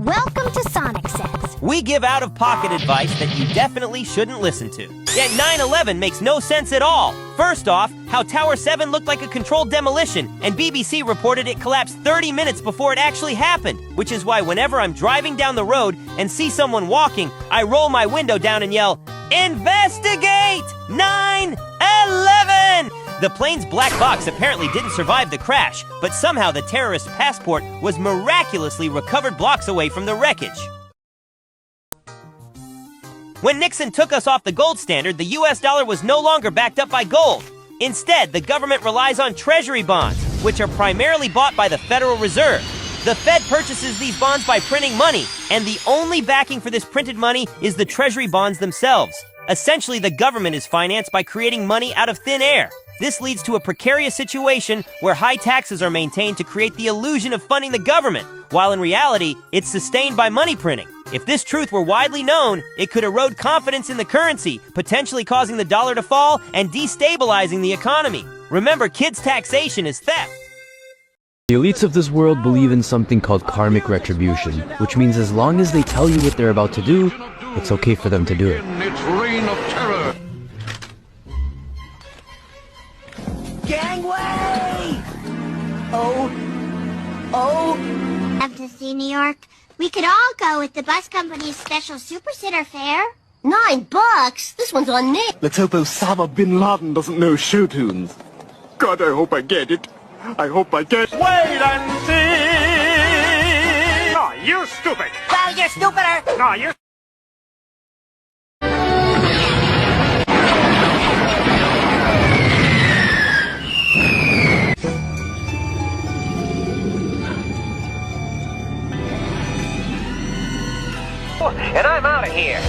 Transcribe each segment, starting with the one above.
Welcome to Sonic Says. We give out-of-pocket advice that you definitely shouldn't listen to. Yet 9/11 makes no sense at all. First off, how Tower 7 looked like a controlled demolition, and BBC reported it collapsed 30 minutes before it actually happened, which is why whenever I'm driving down the road and see someone walking, I roll my window down and yell, "Investigate! 9/11!" The plane's black box apparently didn't survive the crash, but somehow the terrorist passport was miraculously recovered blocks away from the wreckage. When Nixon took us off the gold standard, the US dollar was no longer backed up by gold. Instead, the government relies on treasury bonds, which are primarily bought by the Federal Reserve. The Fed purchases these bonds by printing money, and the only backing for this printed money is the treasury bonds themselves. Essentially, the government is financed by creating money out of thin air. This leads to a precarious situation where high taxes are maintained to create the illusion of funding the government, while in reality, it's sustained by money printing. If this truth were widely known, it could erode confidence in the currency, potentially causing the dollar to fall and destabilizing the economy. Remember, kids' taxation is theft. The elites of this world believe in something called karmic retribution, which means as long as they tell you what they're about to do, it's okay for them to do it. Its reign of terror. Gangway! Have to see New York? We could all go with the bus company's special super sitter fare. $9? This one's on me. Let's hope Osama bin Laden doesn't know show tunes. God, I hope I get it. I hope I get it. Wait and see! No, you're stupid! Well, you're stupider! No, you're... And I'm out of here.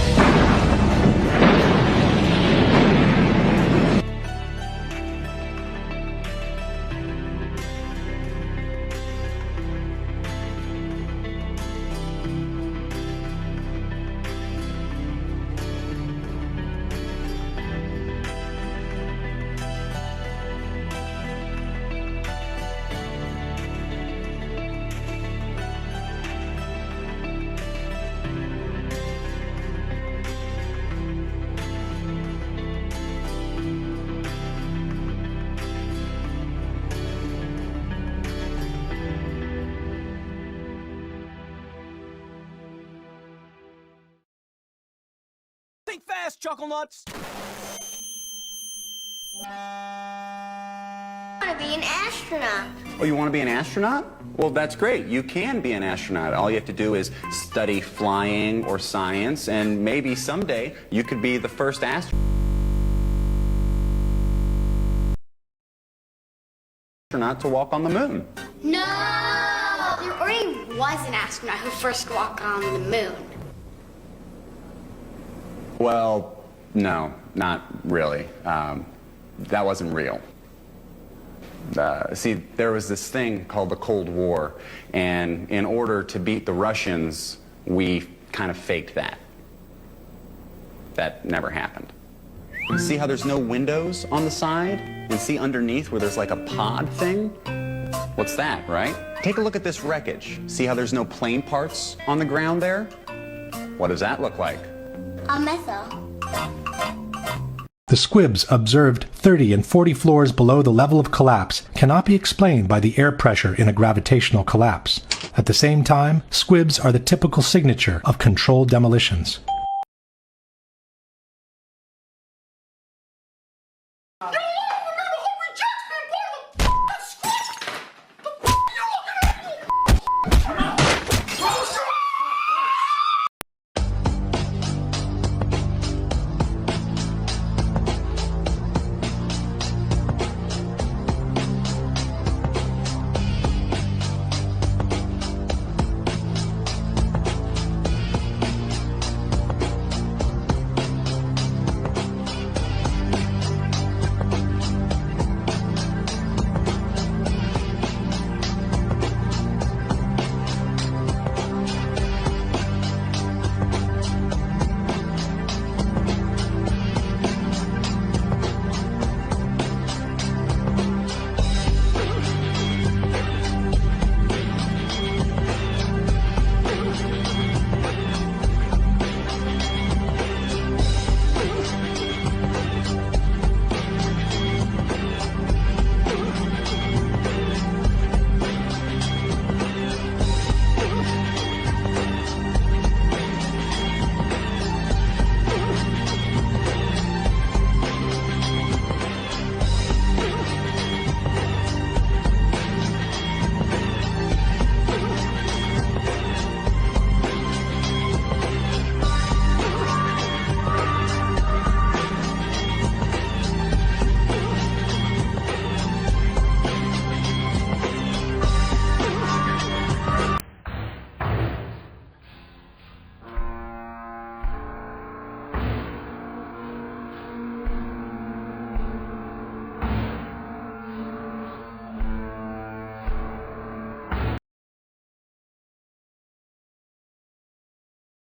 Think fast, Chuckle Nuts! I want to be an astronaut. Oh, you want to be an astronaut? Well, that's great. You can be an astronaut. All you have to do is study flying or science, and maybe someday you could be the first astronaut to walk on the moon. No! There already was an astronaut who first walked on the moon. Well, no, not really. That wasn't real. See, there was this thing called the Cold War, and in order to beat the Russians, we kind of faked that. That never happened. See how there's no windows on the side? And see underneath where there's like a pod thing? What's that, right? Take a look at this wreckage. See how there's no plane parts on the ground there? What does that look like? A missile. The squibs observed 30 and 40 floors below the level of collapse cannot be explained by the air pressure in a gravitational collapse. At the same time, squibs are the typical signature of controlled demolitions.